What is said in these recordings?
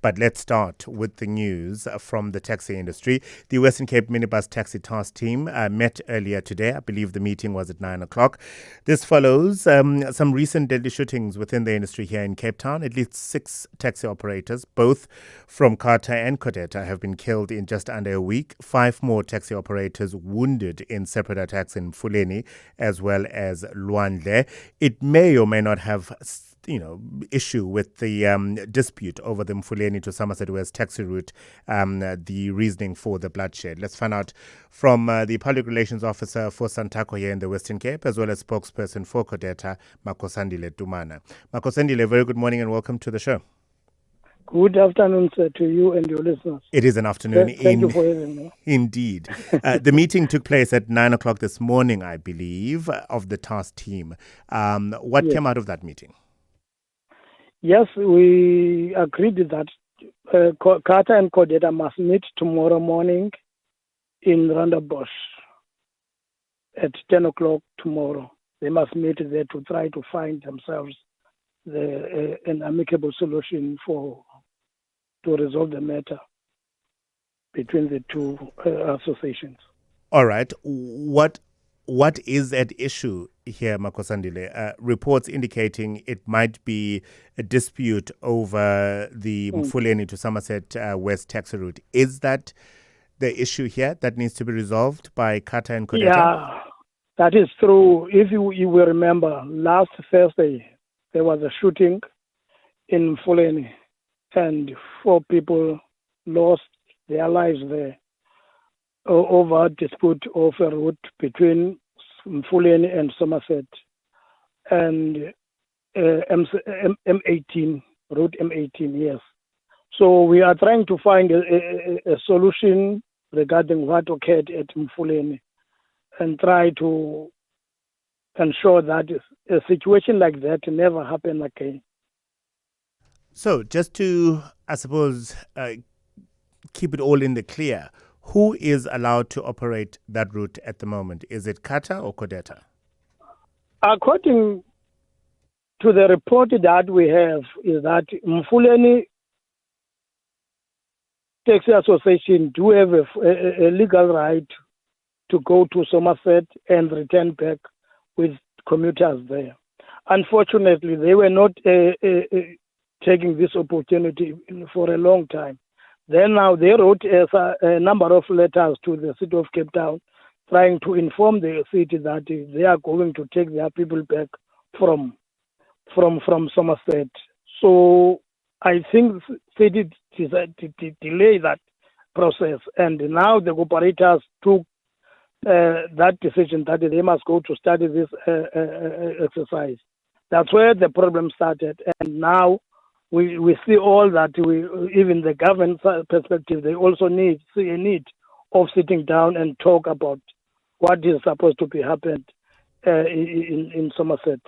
But let's start with the news from the taxi industry. The Western Cape Minibus Taxi Task Team met earlier today. I believe the meeting was at 9 o'clock. This follows some recent deadly shootings within the industry here in Cape Town. At least 6 taxi operators, both from Kata and Kodeta, have been killed in just under a week. 5 more taxi operators wounded in separate attacks in Fuleni as well as Luandle. It may or may not have issue with the dispute over the Mfuleni to Somerset West taxi route, the reasoning for the bloodshed. Let's find out from the Public Relations Officer for SANTACO here in the Western Cape, as well as spokesperson for Kodeta, Makhosandile Tumana. Makhosandile, very good morning and welcome to the show. Good afternoon, sir, to you and your listeners. It is an afternoon. Thank you for having me. Indeed. The meeting took place at 9 o'clock this morning, I believe, of the task team. What came out of that meeting? Yes, we agreed that Kata and Kodeta must meet tomorrow morning in Rondebosch at 10 o'clock tomorrow. They must meet there to try to find themselves an amicable solution to resolve the matter between the two associations. All right. What is at issue here, Makhosandile? Reports indicating it might be a dispute over the Mfuleni to Somerset West taxi route. Is that the issue here that needs to be resolved by Kata and Kodeta? Yeah, that is true. If you will remember, last Thursday, there was a shooting in Mfuleni and 4 people lost their lives there over dispute of a route between Mfuleni and Somerset and M18, route M18, yes. So we are trying to find a solution regarding what occurred at Mfuleni and try to ensure that a situation like that never happen again. So just to, I suppose, keep it all in the clear, who is allowed to operate that route at the moment? Is it Kata or Kodeta? According to the report that we have, is that Mfuleni Taxi Association do have a legal right to go to Somerset and return back with commuters there. Unfortunately, they were not taking this opportunity for a long time. Then now they wrote a number of letters to the city of Cape Town trying to inform the city that they are going to take their people back from Somerset. So I think the city decided to delay that process, and now the operators took that decision that they must go to study this exercise. That's where the problem started, and now we see all that even the government perspective, they also see a need of sitting down and talk about what is supposed to be happened in Somerset.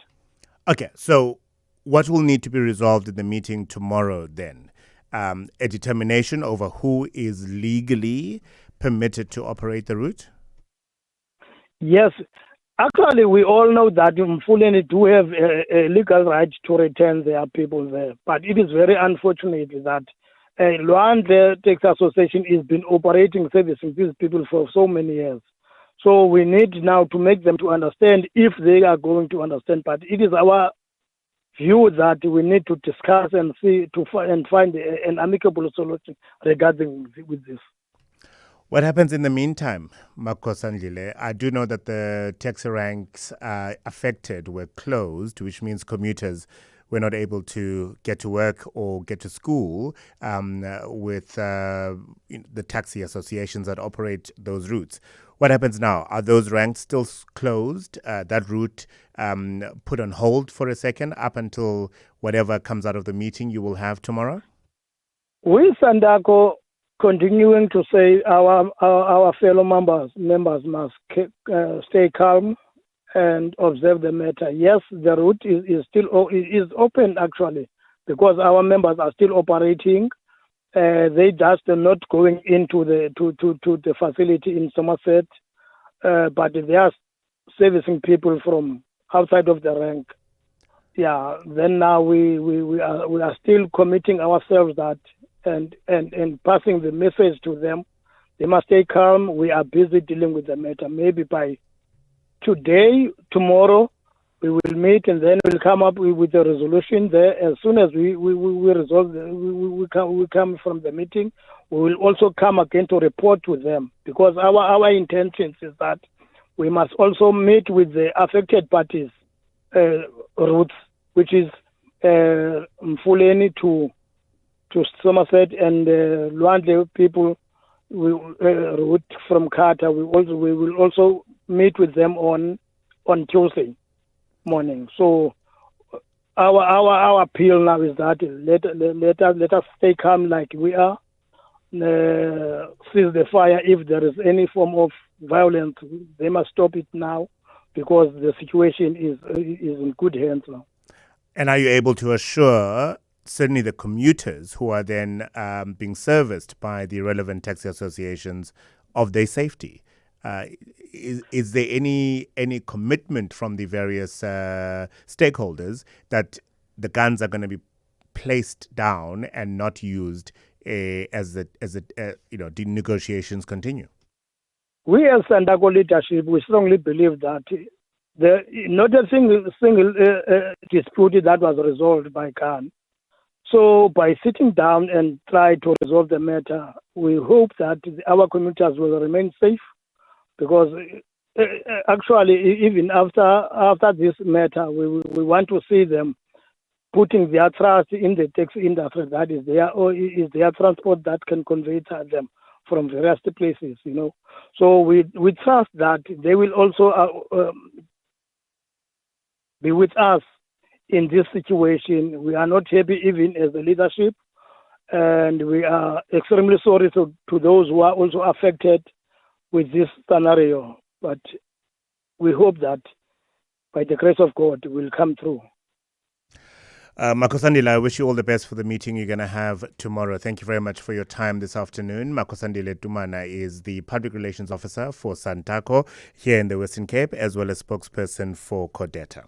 Okay, so what will need to be resolved in the meeting tomorrow then? A determination over who is legally permitted to operate the route? Yes. Actually, we all know that Mfuleni do have a legal right to return their people there. But it is very unfortunate that Luandle Taxi Association has been operating servicing these people for so many years. So we need now to make them to understand if they are going to understand. But it is our view that we need to discuss and find an amicable solution regarding with this. What happens in the meantime, Makhosandile? I do know that the taxi ranks affected were closed, which means commuters were not able to get to work or get to school with the taxi associations that operate those routes. What happens now? Are those ranks still closed? That route put on hold for a second up until whatever comes out of the meeting you will have tomorrow? We, SANTACO, continuing to say our fellow members must stay calm and observe the matter. Yes, the route is still open actually because our members are still operating. They just are not going into the facility in Somerset, but they are servicing people from outside of the rank. Yeah. Then now we are still committing ourselves that and passing the message to them. They must stay calm. We are busy dealing with the matter. Maybe by today, tomorrow, we will meet and then we'll come up with a resolution there. As soon as we resolve, we come from the meeting, we will also come again to report to them, because our intention is that we must also meet with the affected parties' routes, which is Mfuleni to Somerset, and Luandle people route from Kata. We will also meet with them on Tuesday morning. So our appeal now is that let us stay calm like we are. Cease the fire. If there is any form of violence, they must stop it now, because the situation is in good hands now. And are you able to assure certainly the commuters who are then being serviced by the relevant taxi associations of their safety? Is there any commitment from the various stakeholders that the guns are going to be placed down and not used as the negotiations continue? We as SANTACO leadership, we strongly believe that not a single dispute that was resolved by Khan. So by sitting down and try to resolve the matter, we hope that our commuters will remain safe, because actually even after this matter, we want to see them putting their trust in the taxi industry. That is their transport that can convey them from various places, So we trust that they will also be with us in this situation. We are not happy even as a leadership, and we are extremely sorry to those who are also affected with this scenario. But we hope that by the grace of God we'll come through. Makhosandile, I wish you all the best for the meeting you're going to have tomorrow. Thank you very much for your time this afternoon. Makhosandile Tumana is the Public Relations Officer for SANTACO here in the Western Cape, as well as spokesperson for CODETA.